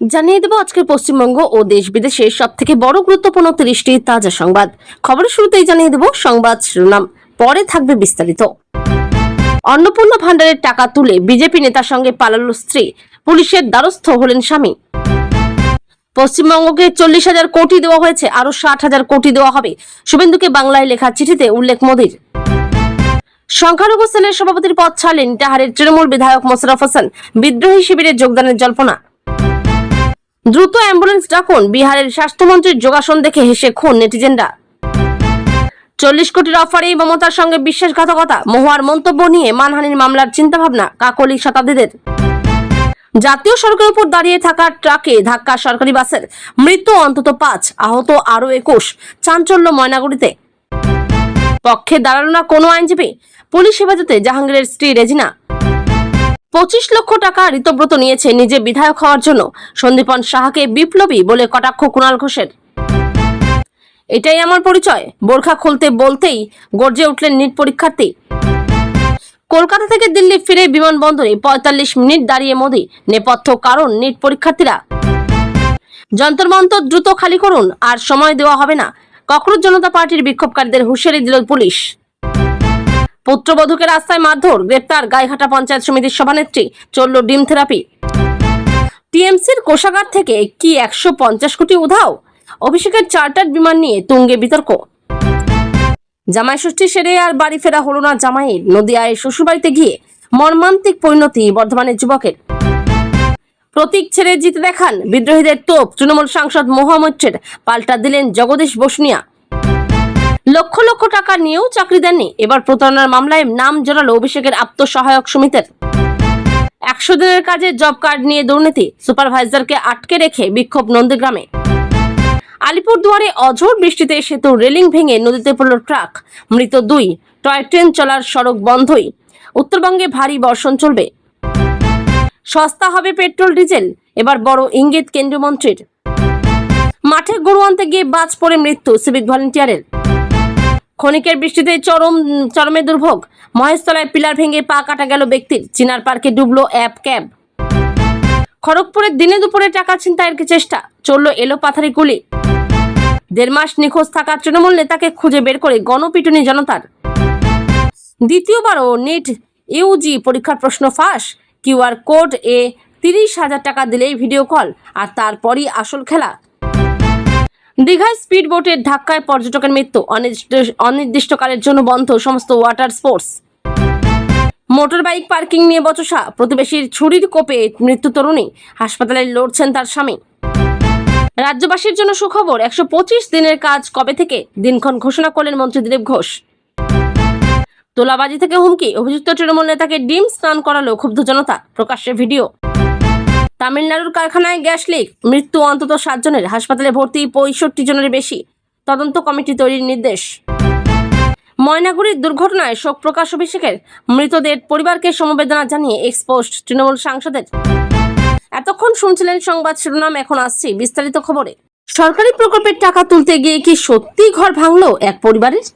জানিয়ে দেব আজকের পশ্চিমবঙ্গ ও দেশ বিদেশের সবথেকে বড় গুরুত্বপূর্ণ 30টি তাজা সংবাদ। খবরের শুরুতেই জানিয়ে দেব সংবাদ শিরোনাম, পরে থাকবে বিস্তারিত। অন্নপূর্ণা ভান্ডারের টাকা তুলে বিজেপি নেতার সঙ্গে পালালো স্ত্রী, পুলিশের দ্বারস্থ হলেন স্বামী। পশ্চিমবঙ্গকে 40,000 কোটি দেওয়া হয়েছে, আরো 60,000 কোটি দেওয়া হবে, শুভেন্দুকে বাংলায় লেখা চিঠিতে উল্লেখ মোদির। সংখ্যালঘু সেলের সভাপতির পদ ছাড়লেন ইটাহারের তৃণমূল বিধায়ক মোশাররফ হোসেন, বিদ্রোহী শিবিরে যোগদানের জল্পনা। দ্রুত অ্যাম্বুলেন্স ডাকুন, বিহারের স্বাস্থ্যমন্ত্রীর যোগাসন দেখে হেসে খুন নেটিজেনরা। 40 কোটির অফারেই মমতার সঙ্গে বিশ্বাসঘাতকতা, মহুয়ার মন্তব্য নিয়ে মানহানির মামলার চিন্তাভাবনা কাকলি শতাব্দীদের। জাতীয় সড়কের উপর দাঁড়িয়ে থাকা ট্রাকে ধাক্কা সরকারি বাসের, মৃত্যু অন্তত 5, আহত আরো 21, চাঞ্চল্য ময়নাগুড়িতে। পক্ষে দাঁড়ালো না কোনো আইনজীবী, পুলিশ হেফাজতে জাহাঙ্গীরের স্ত্রী রেজিনা। 25 লক্ষ টাকা ঋতব্রত নিয়েছে নিজে বিধায়ক হওয়ার জন্য, সন্দীপন সাহাকে বিপ্লবী বলে কটাক্ষ কুণাল ঘোষের। এটাই আমার পরিচয়, বোরখা খুলতে বলতেই গর্জে উঠলেন নিট পরীক্ষার্থী। কলকাতা থেকে দিল্লি ফিরে বিমানবন্দরে 45 মিনিট দাঁড়িয়ে মোদি, নেপথ্য কারণ নিট পরীক্ষার্থীরা। যন্তর মন্তর দ্রুত খালি করুন, আর সময় দেওয়া হবে না, ককরোচ জনতা পার্টির বিক্ষোভকারীদের হুঁশিয়ারি দিল পুলিশ। পুত্রবধূকে রাস্তায় মারধর, গ্রেপ্তার গাইঘাটা পঞ্চায়েত সমিতির সভানেত্রী, চলল ডিম থেরাপি। টিএমসির কোষাগার থেকে কি 150 কোটি উধাও, অভিষেকের চার্টার্ড বিমান নিয়ে তুঙ্গে বিতর্ক। জামাই ষষ্ঠী সেরে আর বাড়ি ফেরা হলো না জামাইয়ের, নদিয়ায় শ্বশুরবাড়িতে গিয়ে মর্মান্তিক পরিণতি বর্ধমানের যুবকের। প্রতীক ছেড়ে জিতে দেখান, বিদ্রোহীদের তোপ তৃণমূল সাংসদ মহুয়া মৈত্রের, পাল্টা দিলেন জগদীশ বসুনিয়া। লক্ষ লক্ষ টাকা নিয়েও চাকরি দেননি, এবার প্রতারণার মামলায় নাম জড়ালো অভিষেকের আত্মসহায়ক সমিতির। 100 দিনের কাজে জব কার্ড নিয়ে দুর্নীতি, সুপারভাইজারকে আটকে রেখে বিক্ষোভ নন্দীগ্রামে। আলিপুরদুয়ারে অঝোর বৃষ্টিতে সেতু রেলিং ভেঙে নদীতে পড়ল ট্রাক, মৃত 2, টয় ট্রেন চলার সড়ক বন্ধই। উত্তরবঙ্গে ভারী বর্ষণ চলবে, সস্তা হবে পেট্রোল ডিজেল, এবার বড় ইঙ্গিত কেন্দ্রীয় মন্ত্রীর। মাঠে গরু আনতে গিয়ে বাজ পড়ে মৃত্যু সিভিক ভলেন্টিয়ারের। ক্ষণিকের বৃষ্টিতে চরমে দুর্ভোগ, মহেশতলায় পিলার ভেঙে পা কাটা গেল ব্যক্তির, চিনার পার্কে ডুবলো অ্যাপ ক্যাব। খড়গপুরে দিনে দুপুরে টাকা ছিনতাইয়ের চেষ্টা, চলল এলোপাথারি গুলি। 1.5 মাস নিখোঁজ থাকা তৃণমূল নেতাকে খুঁজে বের করে গণপিটুনি জনতার। দ্বিতীয়বারও নিট ইউজি পরীক্ষার প্রশ্ন ফাঁস, কিউআর কোড এ 30,000 টাকা দিলেই ভিডিও কল, আর তারপরই আসল খেলা। দীঘায় স্পিড বোটের ধাক্কায় পর্যটকের মৃত্যু, অনির্দিষ্টকালের জন্য বন্ধ সমস্ত water sports. Motor bike parking নিয়ে বচসা, প্রতিবেশীর ছুরির কোপে মৃত্যু তরুণী, হাসপাতালে লড়ছেন তার স্বামী। রাজ্যবাসীর জন্য সুখবর, 125 দিনের কাজ কবে থেকে, দিনক্ষণ ঘোষণা করলেন মন্ত্রী দিলীপ ঘোষ। তোলাবাজি থেকে হুমকি, অভিযুক্ত তৃণমূল নেতাকে ডিম স্নান করালো ক্ষুব্ধ জনতা, প্রকাশ্যে ভিডিও। তামিলনাড়ুর কারখানায় গ্যাস লিক, মৃত্যু অন্তত 7 জনের, হাসপাতালে ভর্তি 65 জনের বেশি, তদন্ত কমিটি তৈরির নির্দেশ। ময়নাগুড়ির দুর্ঘটনায় শোক প্রকাশ অভিষেকের, মৃতদের পরিবারকে সমবেদনা জানিয়ে এক্সপোস্ট তৃণমূল সাংসদের। এতক্ষণ শুনছিলেন সংবাদ শিরোনাম, এখন আসছি বিস্তারিত খবরে। সরকারি প্রকল্পের টাকা তুলতে গিয়ে কি সত্যি ঘর ভাঙলো এক পরিবারের?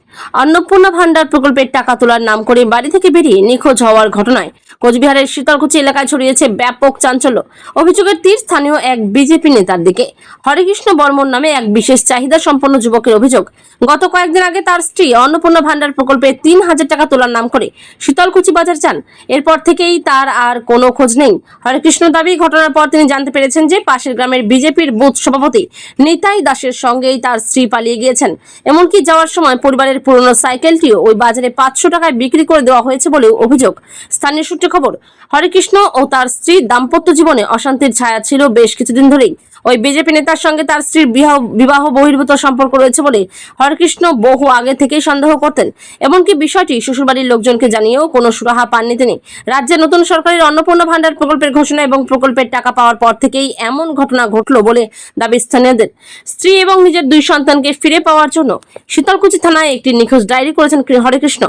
অন্নপূর্ণা ভান্ডার প্রকল্পের টাকা তোলার নাম করে বাড়ি থেকে বেরিয়ে নিখোঁজ হওয়ার ঘটনায় কোচবিহারের শীতলকুচি এলাকায় ছড়িয়েছে ব্যাপক চাঞ্চল্য। অভিযোগের তীর স্থানীয় এক বিজেপি নেতার দিকে। হরেকৃষ্ণ বর্মন নামে এক বিশেষ চাহিদা সম্পন্ন যুবকের অভিযোগ, গত কয়েকদিন আগে তার স্ত্রী অন্নপূর্ণা ভান্ডার প্রকল্পে 3,000 টাকা তোলার নাম করে শীতলকুচি বাজার যান। এরপর থেকেই তার আর কোনো খোঁজ নেই। হরেকৃষ্ণ দাবি, ঘটনার পর তিনি জানতে পেরেছেন যে পাশের গ্রামের বিজেপির বুথ সভাপতি নিতাই দাসের সঙ্গেই তার স্ত্রী পালিয়ে গিয়েছেন। এমনকি যাওয়ার সময় পরিবারের পুরনো সাইকেলটিও ওই বাজারে 500 টাকায় বিক্রি করে দেওয়া হয়েছে বলেও অভিযোগ। স্থানীয় সূত্রে খবর, হরেকৃষ্ণ ও তার স্ত্রীর দাম্পত্য জীবনে অশান্তির ছায়া ছিল বেশ কিছুদিন ধরেই। ওই বিজেপি নেতার সঙ্গে তার স্ত্রীর বিবাহ বহির্ভূত সম্পর্ক রয়েছে বলে হরেকৃষ্ণ বহু আগে থেকেই সন্দেহ করতেন। এমনকি বিষয়টি শ্বশুরবাড়ির লোকজনকে জানিয়েও কোনো সুরাহা পাননি তিনি। রাজ্যে নতুন সরকারের অন্নপূর্ণা ভান্ডার প্রকল্পের ঘোষণা এবং প্রকল্পের টাকা পাওয়ার পর থেকেই এমন ঘটনা ঘটল বলে দাবি স্থানীয়দের। স্ত্রী এবং নিজের 2 সন্তানকে ফিরে পাওয়ার জন্য শীতলকুচি থানায় একটি নিখোঁজ ডায়েরি করেছেন হরেকৃষ্ণ।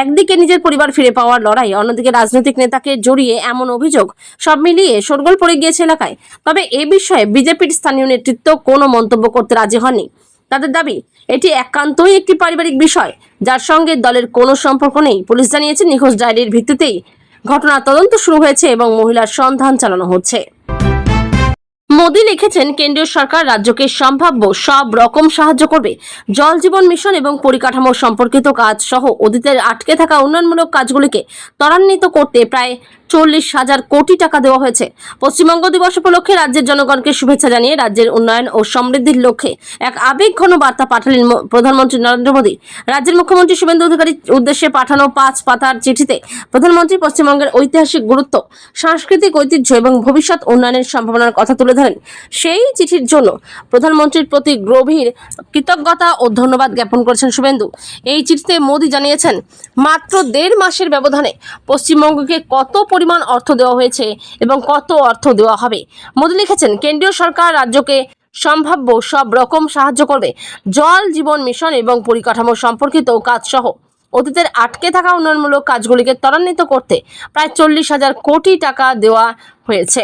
একদিকে নিজের পরিবার ফিরে পাওয়ার লড়াই, অন্যদিকে রাজনৈতিক নেতাকে জড়িয়ে এমন অভিযোগ, সব মিলিয়ে শোরগোল পড়ে গিয়েছে এলাকায়। তবে এ বিষয়ে বিজেপির স্থানীয় নেতৃত্ব কোনো মন্তব্য করতে রাজি হননি। তাদের দাবি, এটি একান্তই একটি পারিবারিক বিষয়, যার সঙ্গে দলের কোনো সম্পর্ক নেই। পুলিশ জানিয়েছে নিখোঁজ ডায়েরির ভিত্তিতেই ঘটনার তদন্ত শুরু হয়েছে এবং মহিলার সন্ধান চালানো হচ্ছে। লিখেছেন, কেন্দ্রীয় সরকার রাজ্যকে সম্ভাব্য সব রকম সাহায্য করবে। জল জীবন মিশন এবং পরিকাঠামো সম্পর্কিত কাজ সহ অতীতের আটকে থাকা উন্নয়নমূলক কাজগুলিকে ত্বরান্বিত করতে প্রায় 40,000 কোটি টাকা দেওয়া হয়েছে। পশ্চিমবঙ্গ দিবস উপলক্ষে রাজ্যের জনগণকে শুভেচ্ছা জানিয়ে রাজ্যের উন্নয়ন ও সমৃদ্ধির লক্ষ্যে এক আবেগঘন বার্তা পাঠালেন প্রধানমন্ত্রী নরেন্দ্র মোদী। রাজ্যের মুখ্যমন্ত্রী শুভেন্দু অধিকারীর উদ্দেশ্যে পাঠানো 5 পাতার চিঠিতে প্রধানমন্ত্রী পশ্চিমবঙ্গের ঐতিহাসিক গুরুত্ব, সাংস্কৃতিক ঐতিহ্য এবং ভবিষ্যৎ উন্নয়নের সম্ভাবনার কথা তুলে ধরেন। সেই চিঠির জন্য প্রধানমন্ত্রীর প্রতি গভীর কৃতজ্ঞতা ও ধন্যবাদ জ্ঞাপন করেছেন শুভেন্দু। এই চিঠিতে মোদী জানিয়েছেন, মাত্র 1.5 মাসের ব্যবধানে পশ্চিমবঙ্গকে কত পরিমাণ অর্থ দেওয়া হয়েছে এবং কত অর্থ দেওয়া হবে। মোদী লিখেছেন, কেন্দ্রীয় সরকার রাজ্যকে সম্ভাব্য সব রকম সাহায্য করবে। জল জীবন মিশন এবং পরিকাঠামো সম্পর্কিত কাজ সহ অতীতের আটকে থাকা উন্নয়নমূলক কাজগুলিকে ত্বরান্বিত করতে প্রায় 40,000 কোটি টাকা দেওয়া হয়েছে।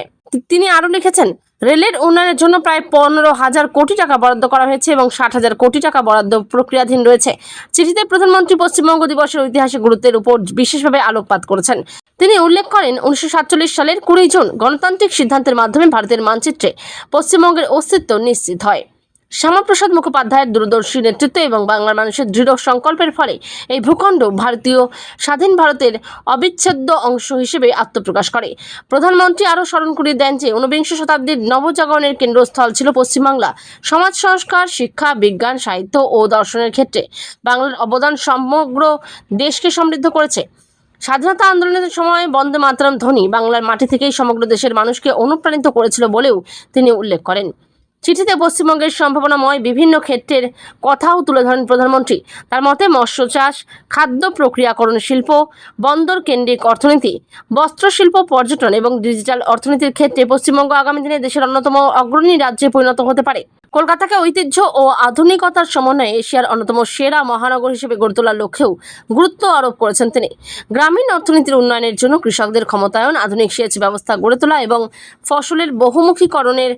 তিনি আরও লিখেছেন, রেলের উন্নয়নের জন্য প্রায় 15,000 কোটি টাকা বরাদ্দ করা হয়েছে এবং 60,000 কোটি টাকা বরাদ্দ প্রক্রিয়াধীন রয়েছে। চিঠিতে প্রধানমন্ত্রী পশ্চিমবঙ্গ দিবসের ঐতিহাসিক গুরুত্বের উপর বিশেষভাবে আলোকপাত করেছেন। তিনি উল্লেখ করেন, 1947 সালের 20 জুন গণতান্ত্রিক সিদ্ধান্তের মাধ্যমে ভারতের মানচিত্রে পশ্চিমবঙ্গের অস্তিত্ব নিশ্চিত হয়। শ্যামাপ্রসাদ মুখোপাধ্যায়ের দূরদর্শী নেতৃত্ব এবং বাংলার মানুষের দৃঢ় সংকল্পের ফলে এই ভূখণ্ড ভারতীয় স্বাধীন ভারতের অবিচ্ছেদ্য অংশ হিসেবে আত্মপ্রকাশ করে। প্রধানমন্ত্রী আরও স্মরণ করিয়ে দেন যে 19বিংশ শতাব্দীর নবজাগরণের কেন্দ্রস্থল ছিল পশ্চিমবাংলা। সমাজ সংস্কার, শিক্ষা, বিজ্ঞান, সাহিত্য ও দর্শনের ক্ষেত্রে বাংলার অবদান সমগ্র দেশকে সমৃদ্ধ করেছে। স্বাধীনতা আন্দোলনের সময় বন্দে মাতরম ধ্বনি বাংলার মাটি থেকেই সমগ্র দেশের মানুষকে অনুপ্রাণিত করেছিল বলেও তিনি উল্লেখ করেন। চিঠিতে পশ্চিমবঙ্গের সম্ভাবনাময় বিভিন্ন ক্ষেত্রের কথাও তুলে ধরেন প্রধানমন্ত্রী। তার মতে, মৎস্য চাষ, খাদ্য প্রক্রিয়াকরণ শিল্প, বন্দর কেন্দ্রিক অর্থনীতি, বস্ত্রশিল্প, পর্যটন এবং ডিজিটাল অর্থনীতির ক্ষেত্রে পশ্চিমবঙ্গ আগামী দিনে দেশের অন্যতম অগ্রণী রাজ্যে পরিণত হতে পারে। কলকাতাকে ঐতিহ্য ও আধুনিকতার সমন্বয়ে এশিয়ার অন্যতম সেরা মহানগর হিসেবে গড়ে তোলার লক্ষ্যেও গুরুত্ব আরোপ করেছেন তিনি। গ্রামীণ অর্থনীতির উন্নয়নের জন্য কৃষকদের ক্ষমতায়ন, আধুনিক সেচ ব্যবস্থা গড়ে তোলা এবং ফসলের বহুমুখীকরণের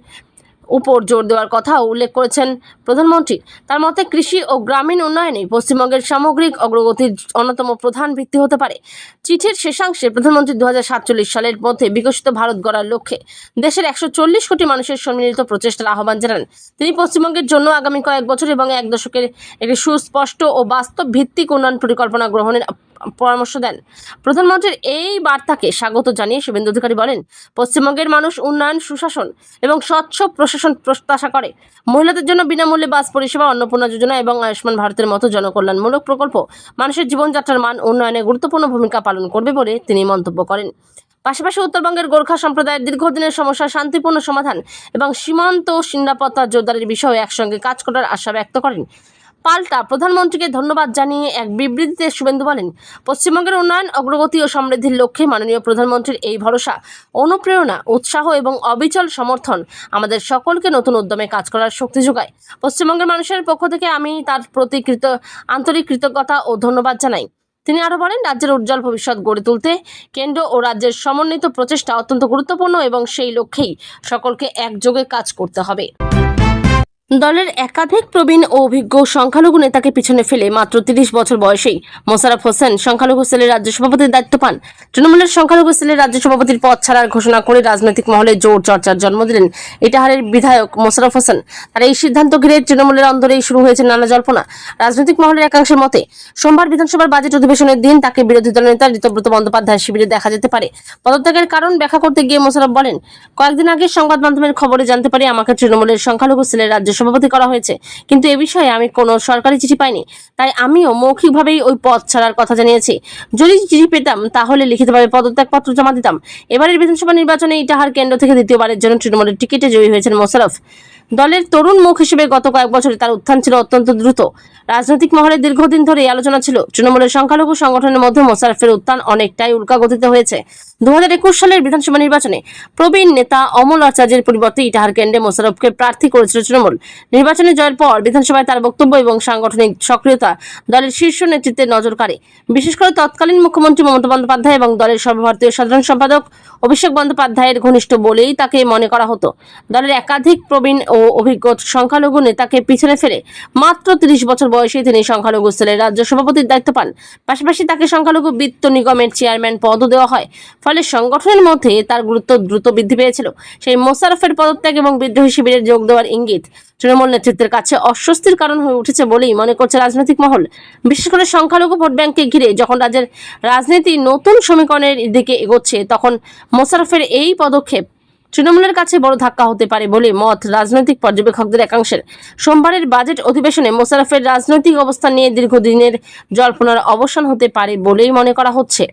উপর জোর দেওয়ার কথাও উল্লেখ করেছেন প্রধানমন্ত্রী। তার মতে, কৃষি ও গ্রামীণ উন্নয়নে পশ্চিমবঙ্গের সামগ্রিক অগ্রগতির অন্যতম প্রধান ভিত্তি হতে পারে। চিঠির শেষাংশে প্রধানমন্ত্রী 2047 সালের মধ্যে বিকশিত ভারত গড়ার লক্ষ্যে দেশের 140 কোটি মানুষের সম্মিলিত প্রচেষ্টার আহ্বান জানান। তিনি পশ্চিমবঙ্গের জন্য আগামী কয়েক বছর এবং 1 দশকের একটি সুস্পষ্ট ও বাস্তব ভিত্তিক উন্নয়ন পরিকল্পনা গ্রহণের পরামর্শ দেন। প্রধানমন্ত্রীর এই বার্তাকে স্বাগত জানিয়ে শুভেন্দু অধিকারী বলেন, পশ্চিমবঙ্গের মানুষ উন্নয়ন, সুশাসন এবং স্বচ্ছ প্রশাসন প্রত্যাশা করে। মহিলাদের জন্য বিনামূল্যে বাস পরিষেবা, অন্নপূর্ণা যোজনা এবং আয়ুষ্মান ভারতের মতো জনকল্যাণমূলক প্রকল্প মানুষের জীবনযাত্রার মান উন্নয়নে গুরুত্বপূর্ণ ভূমিকা পালন করবে বলে তিনি মন্তব্য করেন। পাশাপাশি উত্তরবঙ্গের গোর্খা সম্প্রদায়ের দীর্ঘদিনের সমস্যার শান্তিপূর্ণ সমাধান এবং সীমান্ত নিরাপত্তা জোরদারের বিষয়ে একসঙ্গে কাজ করার আশা ব্যক্ত করেন। পাল্টা প্রধানমন্ত্রীকে ধন্যবাদ জানিয়ে এক বিবৃতিতে শুভেন্দু বলেন, পশ্চিমবঙ্গের উন্নয়ন, অগ্রগতি ও সমৃদ্ধির লক্ষ্যে মাননীয় প্রধানমন্ত্রীর এই ভরসা, অনুপ্রেরণা, উৎসাহ এবং অবিচল সমর্থন আমাদের সকলকে নতুন উদ্যমে কাজ করার শক্তি যোগায়। পশ্চিমবঙ্গের মানুষের পক্ষ থেকে আমি তার প্রতি আন্তরিক কৃতজ্ঞতা ও ধন্যবাদ জানাই। তিনি আরও বলেন, রাজ্যের উজ্জ্বল ভবিষ্যৎ গড়ে তুলতে কেন্দ্র ও রাজ্যের সমন্বিত প্রচেষ্টা অত্যন্ত গুরুত্বপূর্ণ এবং সেই লক্ষ্যেই সকলকে একযোগে কাজ করতে হবে। দলের একাধিক প্রবীণ ও অভিজ্ঞ সংখ্যালঘু নেতাকে পিছনে ফেলে মাত্র 30 বছর বয়সেই মোশাররফ হোসেন সংখ্যালঘু সেলের রাজ্য সভাপতির দায়িত্ব পান। তৃণমূলের সংখ্যালঘু সেলের রাজ্য সভাপতির পদ ছাড়ার ঘোষণা করে রাজনৈতিক মহলে জোর চর্চার জন্ম দিলেন ইটাহারের বিধায়ক মোশাররফ হোসেন। তার এই সিদ্ধান্ত ঘিরে তৃণমূলের অন্দরেই শুরু হয়েছে নানা জল্পনা। রাজনৈতিক মহলের একাংশের মতে, সোমবার বিধানসভার বাজেট অধিবেশনের দিন তাকে বিরোধী দলনেতা ঋতব্রত বন্দ্যোপাধ্যায়ের শিবিরে দেখা যেতে পারে। পদত্যাগের কারণ ব্যাখ্যা করতে গিয়ে মোশাররফ বলেন, কয়েকদিন আগে সংবাদ মাধ্যমের খবরে জানতে পারি আমাকে তৃণমূলের সংখ্যালঘু সেলের রাজ্য সভাপতি করা হয়েছে, কিন্তু এ বিষয়ে আমি কোনো সরকারি চিঠি পাইনি, তাই আমিও মৌখিকভাবেই ওই পদ ছাড়ার কথা জানিয়েছি। যদি চিঠি পেতাম তাহলে লিখিতভাবে পদত্যাগপত্র জমা দিতাম। এবারের বিধানসভা নির্বাচনে ইটাহার কেন্দ্র থেকে দ্বিতীয়বারের জন্য তৃণমূলের টিকিটে জয়ী হয়েছেন মোশাররফ। দলের তরুণ মুখ হিসেবে গত কয়েক বছরে তার উত্থান ছিল অত্যন্ত দ্রুত। রাজনৈতিক মহলে দীর্ঘদিন ধরে আলোচনা ছিল, তৃণমূলের সংখ্যালঘু সংগঠনের মধ্যে মোশাররফের উত্থান অনেকটাই উল্কা গতিতে হয়েছে। 2021 সালের বিধানসভা নির্বাচনে প্রবীণ নেতা অমল আচার্যের পরিবর্তে ইটাহার কেন্দ্রে মোশাররফকে প্রার্থী করেছিল তৃণমূল। নির্বাচনে জয়ের পর বিধানসভায় তার বক্তব্য এবং সাংগঠনিক সক্রিয়তা দলের শীর্ষ নেতৃত্বের নজর কাড়ে। বিশেষ করে তৎকালীন মুখ্যমন্ত্রী মমতা বন্দ্যোপাধ্যায় এবং দলের সর্বভারতীয় সাধারণ সম্পাদক অভিষেক বন্দ্যোপাধ্যায়ের ঘনিষ্ঠ বলেই তাকে মনে করা হতো। দলের একাধিক প্রবীণ ও অভিজ্ঞ সংখ্যালঘু নেতাকে পিছনে ফেলে মাত্র 30 বছর বয়সে তিনি সংখ্যালঘু সেলের রাজ্য সভাপতির দায়িত্ব পান। পাশাপাশি তাকে সংখ্যালঘু বিত্ত নিগমের চেয়ারম্যান পদও দেওয়া হয়। ফলে সংগঠনের মধ্যে তার গুরুত্ব দ্রুত বৃদ্ধি পেয়েছিল। সেই মোশাররফের পদত্যাগ এবং বিদ্রোহী শিবিরের যোগ দেওয়ার ইঙ্গিত তৃণমূল নেতৃত্বের কাছে অস্বস্তির কারণ হয়ে উঠেছে বলেই মনে করছে রাজনৈতিক মহল। বিশেষ করে সংখ্যালঘু ভোট ব্যাংককে ঘিরে যখন রাজ্যের রাজনীতি নতুন সমীকরণের দিকে এগোচ্ছে, তখন মোশাররফের এই পদক্ষেপ তৃণমূলের কাছে বড় ধাক্কা হতে পারে বলে মত রাজনৈতিক পর্যবেক্ষকদের একাংশের। সোমবারের বাজেট অধিবেশনে মোশাররফের রাজনৈতিক অবস্থান নিয়ে দীর্ঘদিনের জল্পনার অবসান হতে পারে বলেই মনে করা হচ্ছে।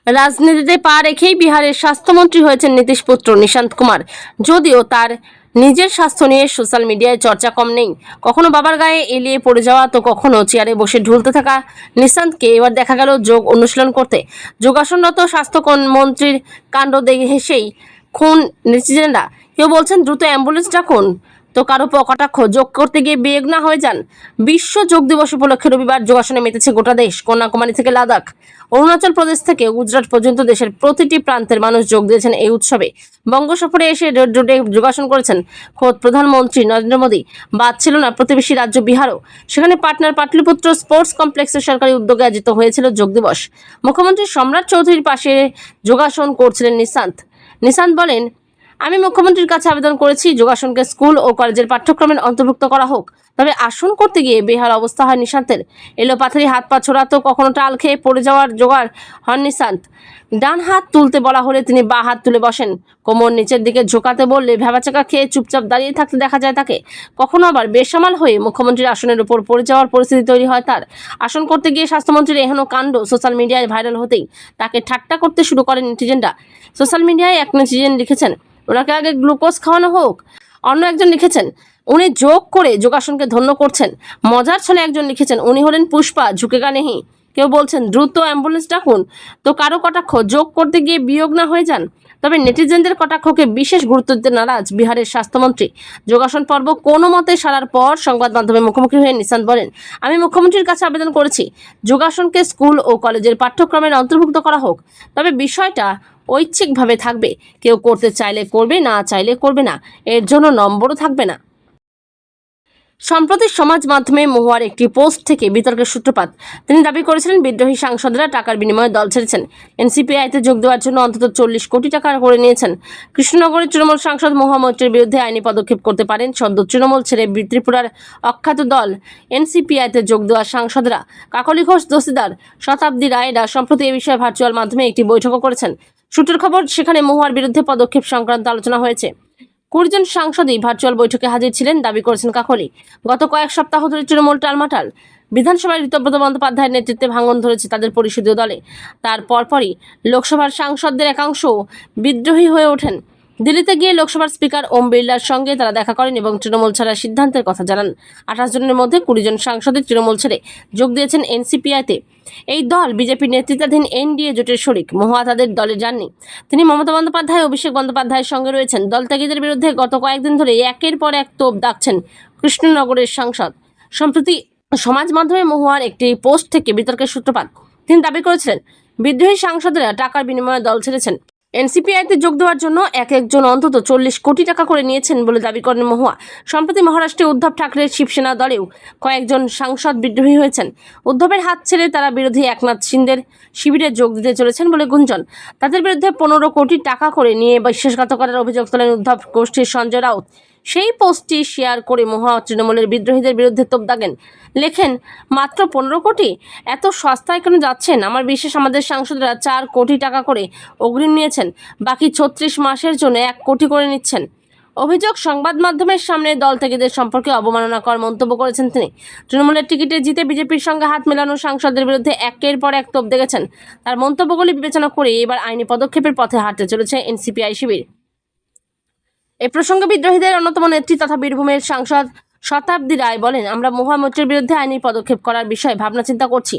রাজনীতিতে পা রেখেই বিহারের স্বাস্থ্যমন্ত্রী হয়েছেন নীতিশ পুত্র নিশান্ত কুমার। যদিও তার নিজের স্বাস্থ্য নিয়ে সোশ্যাল মিডিয়ায় চর্চা কম নেই। কখনো বাবার গায়ে এলিয়ে পড়ে যাওয়া তো কখনো চেয়ারে বসে ঢুলতে থাকা নিশান্তকে এবার দেখা গেল যোগ অনুশীলন করতে। যোগাসনরত স্বাস্থ্য মন্ত্রীর কাণ্ড দেখে হেসেই খুন নেটিজেনরা। কেউ বলছেন দ্রুত অ্যাম্বুলেন্স ডাকুন, তো কারো কটাক্ষ যোগ করতে গিয়ে বিয়োগ না হয়ে যান। বিশ্ব যোগ দিবস উপলক্ষে রবিবার যোগাসনে মেতেছে গোটা দেশ। কন্যাকুমারী থেকে লাদাখ, অরুণাচল প্রদেশ থেকে গুজরাট পর্যন্ত দেশের প্রতিটি প্রান্তের মানুষ যোগ দিয়েছেন এই উৎসবে। বঙ্গ সফরে এসে রোডে যোগাসন করেছেন খোদ প্রধানমন্ত্রী নরেন্দ্র মোদী। বাদ ছিল না প্রতিবেশী রাজ্য বিহারও। সেখানে পাটনার পাটলিপুত্র স্পোর্টস কমপ্লেক্সের সরকারি উদ্যোগে আয়োজিত হয়েছিল যোগ দিবস। মুখ্যমন্ত্রী সম্রাট চৌধুরীর পাশে যোগাসন করছিলেন নিশান্ত বলেন, আমি মুখ্যমন্ত্রীর কাছে আবেদন করেছি যোগাসনকে স্কুল ও কলেজের পাঠ্যক্রমের অন্তর্ভুক্ত করা হোক। তবে আসন করতে গিয়ে বেহাল অবস্থা হয় নিশান্তের। এলোপাথারি হাত পা ছোড়াতো, কখনো টাল খেয়ে পড়ে যাওয়ার জোগাড় হন নিশান্ত। ডান হাত তুলতে বলা হলে তিনি বাঁ হাত তুলে বসেন। কোমর নিচের দিকে ঝোঁকাতে বললে ভ্যাবাচাকা খেয়ে চুপচাপ দাঁড়িয়ে থাকতে দেখা যায় তাকে। কখনো আবার বেসামাল হয়ে মুখ্যমন্ত্রীর আসনের উপর পড়ে যাওয়ার পরিস্থিতি তৈরি হয় তার। আসন করতে গিয়ে স্বাস্থ্যমন্ত্রীর এহেন কাণ্ড সোশ্যাল মিডিয়ায় ভাইরাল হতেই তাকে ঠাট্টা করতে শুরু করেন নেটিজেনরা। সোশ্যাল মিডিয়ায় এক নেটিজেন লিখেছেন, ওনাকে আগে গ্লুকোজ খাওয়ানো হোক। অন্য একজন লিখেছেন, উনি যোগ করে যোগাসনকে ধন্য করছেন। মজার ছলে একজন লিখেছেন, উনি হলেন পুষ্পা, ঝুঁকেগা নেহি। কেউ বলছেন দ্রুত অ্যাম্বুলেন্স ডাকুন, তো কারো কটাক্ষ যোগ করতে গিয়ে বিয়োগ না হয়ে যান। তবে নেটিজেনদের কটাক্ষকে বিশেষ গুরুত্ব দিতে নারাজ বিহারের স্বাস্থ্যমন্ত্রী। যোগাসন পর্ব কোনো মতে সারার পর সংবাদ মাধ্যমে মুখোমুখি হয়ে নিশান্ত বলেন, আমি মুখ্যমন্ত্রীর কাছে আবেদন করেছি যোগাসনকে স্কুল ও কলেজের পাঠ্যক্রমের অন্তর্ভুক্ত করা হোক। তবে বিষয়টা ঐচ্ছিকভাবে থাকবে। কেউ করতে চাইলে করবে, না চাইলে করবে না। এর জন্য নম্বরও থাকবে না। সম্প্রতি সমাজ মাধ্যমে মহুয়ার একটি পোস্ট থেকে বিতর্কের সূত্রপাত। তিনি দাবি করেছিলেন বিদ্রোহী সাংসদরা টাকার বিনিময়ে দল ছেড়েছেন। এনসিপিআইতে যোগ দেওয়ার জন্য অন্তত 40 কোটি টাকা করে নিয়েছেন। কৃষ্ণনগরের তৃণমূল সাংসদ মহুয়া মৈত্রের বিরুদ্ধে আইনি পদক্ষেপ করতে পারেন সদ্য তৃণমূল ছেড়ে ত্রিপুরার অখ্যাত দল এনসিপিআইতে যোগ দেওয়া সাংসদরা। কাকলি ঘোষ দস্তিদার, শতাব্দী রায়রা সম্প্রতি এ বিষয়ে ভার্চুয়াল মাধ্যমে একটি বৈঠকও করেছেন। সূত্রের খবর, সেখানে মহুয়ার বিরুদ্ধে পদক্ষেপ সংক্রান্ত আলোচনা হয়েছে। 20 জন সাংসদই ভার্চুয়াল বৈঠকে হাজির ছিলেন, দাবি করেছেন কাকলি। গত কয়েক সপ্তাহ ধরে তৃণমূল টালমাটাল। বিধানসভায় ঋতব্রত বন্দ্যোপাধ্যায়ের নেতৃত্বে ভাঙন ধরেছে তাদের পরিষদীয় দলে। তার পরপরই লোকসভার সাংসদদের একাংশ বিদ্রোহী হয়ে ওঠেন। দিল্লিতে গিয়ে লোকসভার স্পিকার ওম বিড়লার সঙ্গে তারা দেখা করেন এবং তৃণমূল ছাড়ার সিদ্ধান্তের কথা জানান। 28 জনের মধ্যে 20 জন সাংসদই তৃণমূল ছেড়ে যোগ দিয়েছেন এনসিপিআইতে। এই দল বিজেপির নেতৃত্বাধীন এনডিএ জোটের শরিক। মহুয়া তাদের দলে যাননি। তিনি মমতা বন্দ্যোপাধ্যায়, অভিষেক বন্দ্যোপাধ্যায়ের সঙ্গে রয়েছেন। দলত্যাগীদের বিরুদ্ধে গত কয়েকদিন ধরে একের পর এক তোপ দাগছেন কৃষ্ণনগরের সাংসদ। সম্প্রতি সমাজ মাধ্যমে মহুয়ার একটি পোস্ট থেকে বিতর্কের সূত্রপাত। তিনি দাবি করেছিলেন বিদ্রোহী সাংসদরা টাকার বিনিময়ে দল ছেড়েছেন। এনসিপিআইতে যোগ দেওয়ার জন্য একজন অন্তত 40 কোটি টাকা করে নিয়েছেন বলে দাবি করেন মহুয়া। সম্প্রতি মহারাষ্ট্রে উদ্ধব ঠাকরের শিবসেনা দলেও কয়েকজন সাংসদ বিদ্রোহী হয়েছেন। উদ্ধবের হাত ছেড়ে তারা বিরোধী একনাথ শিন্দের শিবিরে যোগ দিতে চলেছেন বলে গুঞ্জন। তাদের বিরুদ্ধে 15 কোটি টাকা করে নিয়ে বিশ্বাসঘাতকতার অভিযোগ তোলেন উদ্ধব গোষ্ঠীর সঞ্জয় রাউত। সেই পোস্টটি শেয়ার করে মহুয়া তৃণমূলের বিদ্রোহীদের বিরুদ্ধে তোপ দাগেন। লেখেন, মাত্র 15 কোটি? এত সস্তায় কেন যাচ্ছেন? আমার বিশ্বাস আমাদের সাংসদরা 4 কোটি টাকা করে অগ্রিম নিয়েছেন, বাকি 36 মাসের জন্য 1 কোটি করে নিচ্ছেন। অভিযোগ, সংবাদ মাধ্যমের সামনে দল ত্যাগীদের সম্পর্কে অবমাননাকর মন্তব্য করেছেন তিনি। তৃণমূলের টিকিটে জিতে বিজেপির সঙ্গে হাত মেলানো সাংসদদের বিরুদ্ধে একের পর এক তোপ দেখেছেন। তার মন্তব্যগুলি বিবেচনা করে এবার আইনি পদক্ষেপের পথে হাঁটতে চলেছে এনসিপিআই শিবির। এ প্রসঙ্গে বিদ্রোহীদের অন্যতম নেত্রী তথা বীরভূমের সাংসদ শতাব্দী রায় বলেন, আমরা মহুয়া মৈত্রের বিরুদ্ধে আইনি পদক্ষেপ করার বিষয়ে ভাবনা চিন্তা করছি।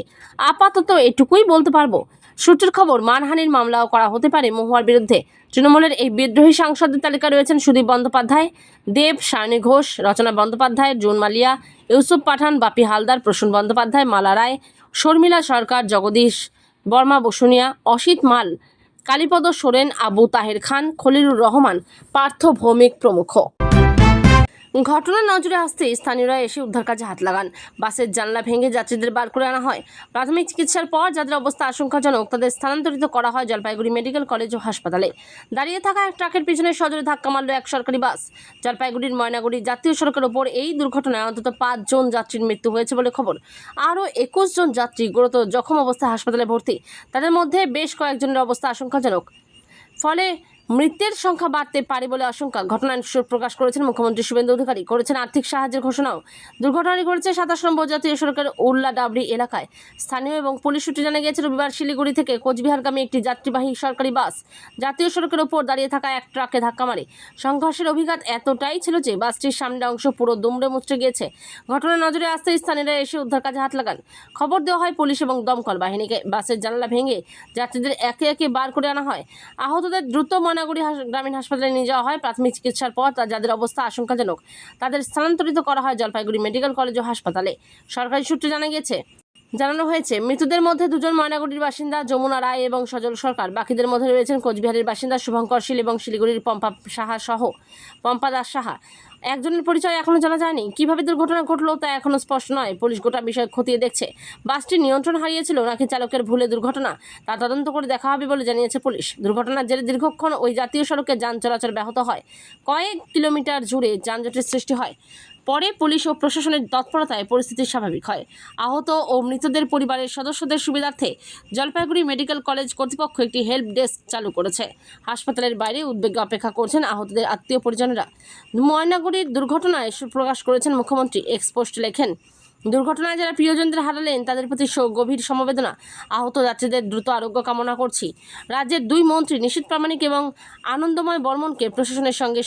আপাতত এটুকুই বলতে পারবো। সূত্রের খবর, মানহানির মামলাও করা হতে পারে মহুয়ার বিরুদ্ধে। তৃণমূলের এই বিদ্রোহী সাংসদদের তালিকা রয়েছেন সুদীপ বন্দ্যোপাধ্যায়, দেব সায়নী ঘোষ, রচনা বন্দ্যোপাধ্যায়, জুন মালিয়া, ইউসুফ পাঠান, বাপি হালদার, প্রসূন বন্দ্যোপাধ্যায়, মালা রায়, শর্মিলা সরকার, জগদীশ বর্মা বসুনিয়া, অসিত মাল, কালীপদ সোরেন, আবু তাহের খান, খলিলুর রহমান, পার্থ ভৌমিক প্রমুখ। ঘটনার নজরে আসতেই স্থানীয়রা এসে উদ্ধার কাজে হাত লাগান। বাসের জানলা ভেঙে যাত্রীদের বার করে আনা হয়। প্রাথমিক চিকিৎসার পর যাদের অবস্থা আশঙ্কাজনক তাদের স্থানান্তরিত করা হয় জলপাইগুড়ি মেডিকেল কলেজ ও হাসপাতালে। দাঁড়িয়ে থাকা এক ট্রাকের পিছনে সজোরে ধাক্কা মারল এক সরকারি বাস। জলপাইগুড়ির ময়নাগুড়ি জাতীয় সড়কের ওপর এই দুর্ঘটনায় অন্তত 5 জন যাত্রীর মৃত্যু হয়েছে বলে খবর। আরও 21 জন যাত্রী গুরুতর জখম অবস্থায় হাসপাতালে ভর্তি। তাদের মধ্যে বেশ কয়েকজনের অবস্থা আশঙ্কাজনক, ফলে মৃতের সংখ্যা বাড়তে পারে বলে আশঙ্কা। ঘটনায় শোক প্রকাশ করেছেন মুখ্যমন্ত্রী শুভেন্দু অধিকারী, করেছেন আর্থিক সাহায্যের ঘোষণাও। দুর্ঘটনাটি ঘটেছে 27 নম্বর জাতীয় সড়কের উল্লা ডাবরি এলাকায়। স্থানীয় এবং পুলিশ সূত্রে জানা গিয়েছে রবিবার শিলিগুড়ি থেকে কোচবিহারগামী একটি যাত্রীবাহী সরকারি বাস জাতীয় সড়কের ওপর দাঁড়িয়ে থাকা এক ট্রাকে ধাক্কা মারে। সংঘর্ষের অভিঘাত এতটাই ছিল যে বাসটির সামনের অংশ পুরো দুমড়ে মুচড়ে গিয়েছে। ঘটনার নজরে আসতে স্থানীয়রা এসে উদ্ধার কাজে হাত লাগান। খবর দেওয়া হয় পুলিশ এবং দমকল বাহিনীকে। বাসের জানালা ভেঙে যাত্রীদের একে একে বার করে আনা হয়। আহতদের দ্রুত ময়নাগুড়ি গ্রামীণ হাসপাতালে নিয়ে যাওয়া হয়। প্রাথমিক চিকিৎসার পর যাদের অবস্থা আশঙ্কাজনক তাদের স্থানান্তরিত করা হয় জলপাইগুড়ি মেডিকেল কলেজ ও হাসপাতালে। সরকারি সূত্রে জানানো হয়েছে মৃতদের মধ্যে 2 জন ময়নাগুড়ির বাসিন্দা যমুনা রায় এবং সজল সরকার। বাকিদের মধ্যে রয়েছেন কোচবিহারের বাসিন্দা শুভঙ্কর শীল এবং শিলিগুড়ির পম্পা দাস সাহা। একজনের পরিচয় এখনো জানা যায়নি। কিভাবে দুর্ঘটনা ঘটলো তা এখনো স্পষ্ট নয়। পুলিশ গোটা বিষয় খতিয়ে দেখছে। বাসটি নিয়ন্ত্রণ হারিয়েছিল নাকি চালকের ভুলে দুর্ঘটনা তা তদন্ত করে দেখা হবে বলে জানিয়েছে পুলিশ। দুর্ঘটনার জেরে দীর্ঘক্ষণ ওই জাতীয় সড়কে যান চলাচল ব্যাহত হয়। কয়েক কিলোমিটার জুড়ে যানজটের সৃষ্টি হয়। পরে পুলিশ ও প্রশাসনের তৎপরতায় পরিস্থিতি স্বাভাবিক হয়। আহত ও মৃতদের পরিবারের সদস্যদের সুবিধার্থে জলপাইগুড়ি মেডিকেল কলেজ কর্তৃপক্ষ একটি হেল্প ডেস্ক চালু করেছে। হাসপাতালের বাইরে উদ্বেগে অপেক্ষা করছেন আহতদের আত্মীয় পরিজনেরা। ময়নাগুড়ির দুর্ঘটনায় শোক প্রকাশ করেছেন মুখ্যমন্ত্রী। এক্সপোস্ট লেখেন, দুর্ঘটনায় যারা প্রিয়জনদের হারালেন তাদের প্রতি গভীর সমবেদনা। আহত যাত্রীদের দ্রুত আরোগ্য কামনা করছি। রাজ্যের 2 মন্ত্রী নিশীথ প্রামাণিক এবং আনন্দময় বর্মনকে প্রশাসনের সঙ্গে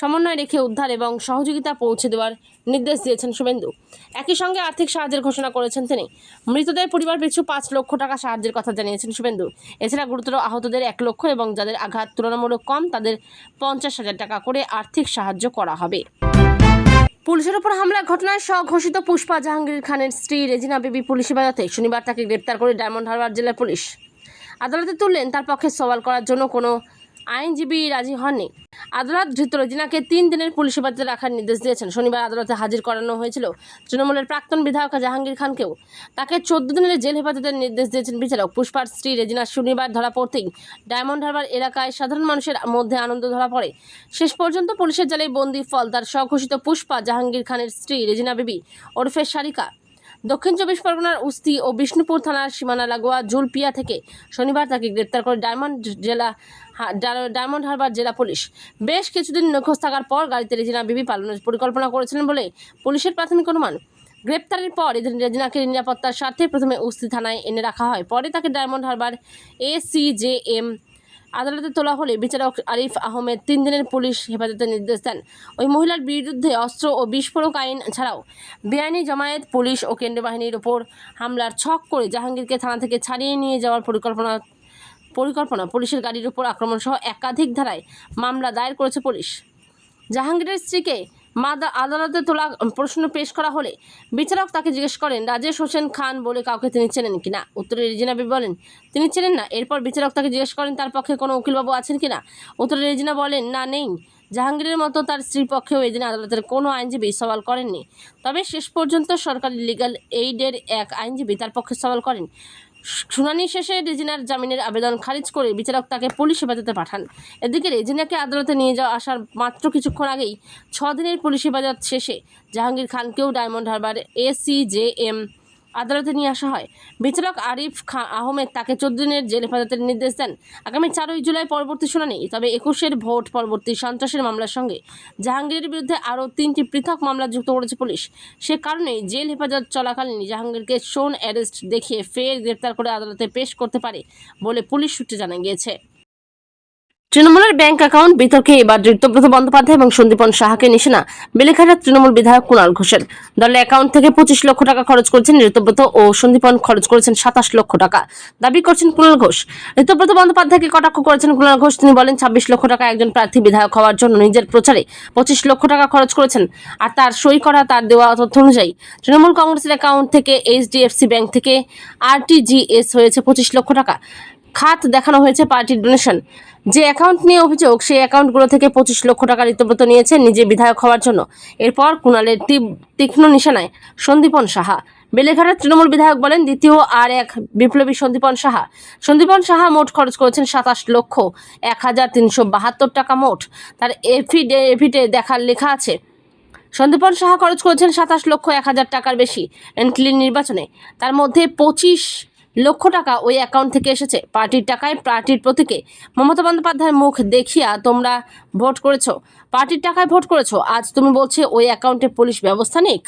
সমন্বয় রেখে উদ্ধার এবং সহযোগিতা পৌঁছে দেওয়ার নির্দেশ দিয়েছেন শুভেন্দু। একই সঙ্গে আর্থিক সাহায্যের ঘোষণা করেছেন তিনি। মৃতদের পরিবার পিছু 5 লক্ষ টাকা সাহায্যের কথা জানিয়েছেন শুভেন্দু। এছাড়া গুরুতর আহতদের 1 লক্ষ এবং যাদের আঘাত তুলনামূলক কম তাদের 50,000 টাকা করে আর্থিক সাহায্য করা হবে। পুলিশের ওপর হামলার ঘটনায় স্বঘোষিত পুষ্পা জাহাঙ্গীর খানের স্ত্রী রেজিনা বিবি পুলিশ হেফাজতে। শনিবার তাকে গ্রেপ্তার করে ডায়মন্ড হারবার জেলার পুলিশ আদালতে তুললেন। তার পক্ষে সওয়াল করার জন্য কোনো আইনজীবী রাজি হননি। আদালত ধৃত রেজিনাকে 3 দিনের পুলিশ হেফাজতে রাখার নির্দেশ দিয়েছেন। শনিবার আদালতে হাজির করানো হয়েছিল তৃণমূলের প্রাক্তন বিধায়ক জাহাঙ্গীর খানকেও। তাকে 14 দিনের জেল হেফাজতের নির্দেশ দিয়েছেন বিচারক। পুষ্পার স্ত্রী রেজিনা শনিবার ধরা পড়তেই ডায়মন্ড হারবার এলাকায় সাধারণ মানুষের মধ্যে আনন্দ ধরা পড়ে। শেষ পর্যন্ত পুলিশের জালে বন্দি ফল তার স্বঘোষিত পুষ্পা জাহাঙ্গীর খানের স্ত্রী রেজিনা বিবি ওরফে সারিকা। দক্ষিণ 24 পরগনার উস্তি ও বিষ্ণুপুর থানার সীমানা লাগোয়া জুলপিয়া থেকে শনিবার তাকে গ্রেপ্তার করে ডায়মন্ড হারবার জেলা পুলিশ। বেশ কিছুদিন নিখোঁজ থাকার পর গাড়িতে রেজিনা বিবি পালানোর পরিকল্পনা করেছিলেন বলে পুলিশের প্রাথমিক অনুমান। গ্রেপ্তারের পর রেজিনাকে নিরাপত্তার স্বার্থে প্রথমে উস্তি থানায় এনে রাখা হয়। পরে তাকে ডায়মন্ড হারবার ACJM আদালতে তোলা হলে বিচারক আরিফ আহমেদ 3 দিনের পুলিশ হেফাজতের নির্দেশ দেন। ওই মহিলার বিরুদ্ধে অস্ত্র ও বিস্ফোরক আইন ছাড়াও বেআইনি জমায়েত, পুলিশ ও কেন্দ্রীয় বাহিনীর ওপর হামলার ছক করে জাহাঙ্গীরকে থানা থেকে ছাড়িয়ে নিয়ে যাওয়ার পরিকল্পনা পুলিশের গাড়ির উপর আক্রমণ সহ একাধিক ধারায় মামলা দায়ের করেছে পুলিশ। জাহাঙ্গীরের স্ত্রীকে আদালতে তোলা প্রশ্ন পেশ করা হলে বিচারক তাকে জিজ্ঞেস করেন রাজেশ হোসেন খান বলে কাউকে তিনি চেনেন কিনা। উত্তরে রেজিনা বিবি বলেন তিনি চেনেন না। এরপর বিচারক তাকে জিজ্ঞেস করেন তার পক্ষে কোনো উকিলবাবু আছেন কিনা। উত্তরে রেজিনা বলেন না, নেই। জাহাঙ্গীরের মতো তার স্ত্রীর পক্ষেও এদিন আদালতের কোনো আইনজীবী সওয়াল করেননি। তবে শেষ পর্যন্ত সরকারি লিগ্যাল এইডের এক আইনজীবী তার পক্ষে সওয়াল করেন। শুনানি শেষে রেজিনার জামিনের আবেদন খারিজ করে বিচারক তাকে পুলিশ হেফাজতে পাঠান। এদিকে রেজিনাকে আদালতে নিয়ে যাওয়া আসার মাত্র কিছুক্ষণ আগেই 6 দিনের পুলিশ হেফাজত শেষে জাহাঙ্গীর খানকেও ডায়মন্ড হারবার ACJM আদালতে নিয়ে আসা হয়। বিচারক আরিফ আহমেদ তাকে 14 দিনের জেল হেফাজতের নির্দেশ দেন। আগামী 4 জুলাই পরবর্তী শুনানি। তবে 21-এর ভোট পরবর্তী সন্ত্রাসের মামলার সঙ্গে জাহাঙ্গীরের বিরুদ্ধে আরও 3টি পৃথক মামলা যুক্ত করেছে পুলিশ। সে কারণেই জেল হেফাজত চলাকালীন জাহাঙ্গীরকে শোন অ্যারেস্ট দেখিয়ে ফের গ্রেপ্তার করে আদালতে পেশ করতে পারে বলে পুলিশ সূত্রে জানা গিয়েছে। তৃণমূলের ব্যাংক অ্যাকাউন্ট বিতর্কে এবার ঋতব্রত বন্দ্যোপাধ্যায় এবং সন্দীপন সাহাকে নিশানা বেলেঘাটার তৃণমূল বিধায়ক কুণাল ঘোষের। দলের অ্যাকাউন্ট থেকে 25 লক্ষ টাকা খরচ করেছেন ঋতব্রত ও সন্দীপন খরচ করেছেন 27 লক্ষ টাকা দাবি করছেন কুণাল ঘোষ। ঋতব্রত বন্দ্যোপাধ্যায়কে কটাক্ষ করেছেন কুণাল ঘোষ। তিনি বলেন 26 লক্ষ টাকা একজন প্রার্থী বিধায়ক হওয়ার জন্য নিজের প্রচারে 25 লক্ষ টাকা খরচ করেছেন। আর তার সই করা তার দেওয়া তথ্য অনুযায়ী তৃণমূল কংগ্রেসের অ্যাকাউন্ট থেকে HDFC ব্যাংক থেকে RTGS হয়েছে 25 লক্ষ টাকা। খাত দেখানো হয়েছে পার্টির ডোনেশন। যে অ্যাকাউন্ট নিয়ে অভিযোগ, সেই অ্যাকাউন্টগুলো থেকে 25 লক্ষ টাকা ঋতব্রত নিয়েছেন নিজে বিধায়ক হওয়ার জন্য। এরপর কুণালের তীক্ষ্ণ নিশানায় সন্দীপন সাহা। বেলেঘাটার তৃণমূল বিধায়ক বলেন, দ্বিতীয় আর এক বিপ্লবী সন্দীপন সাহা। সন্দীপন সাহা মোট খরচ করেছেন 27,01,372 টাকা মোট। তার এফিডেভিটে লেখা আছে, সন্দীপন সাহা খরচ করেছেন 27,01,000 টাকার বেশি এনক্লিন নির্বাচনে। তার মধ্যে 25 লক্ষ টাকা ওই অ্যাকাউন্ট থেকে এসেছে। পার্টির টাকায়, পার্টির প্রতীকে মমতা বন্দ্যোপাধ্যায়ের মুখ দেখিয়া তোমরা ভোট করেছো, পার্টির টাকায় ভোট করেছো। আজ তুমি বলছে ওই অ্যাকাউন্টে পুলিশ ব্যবস্থা নিক।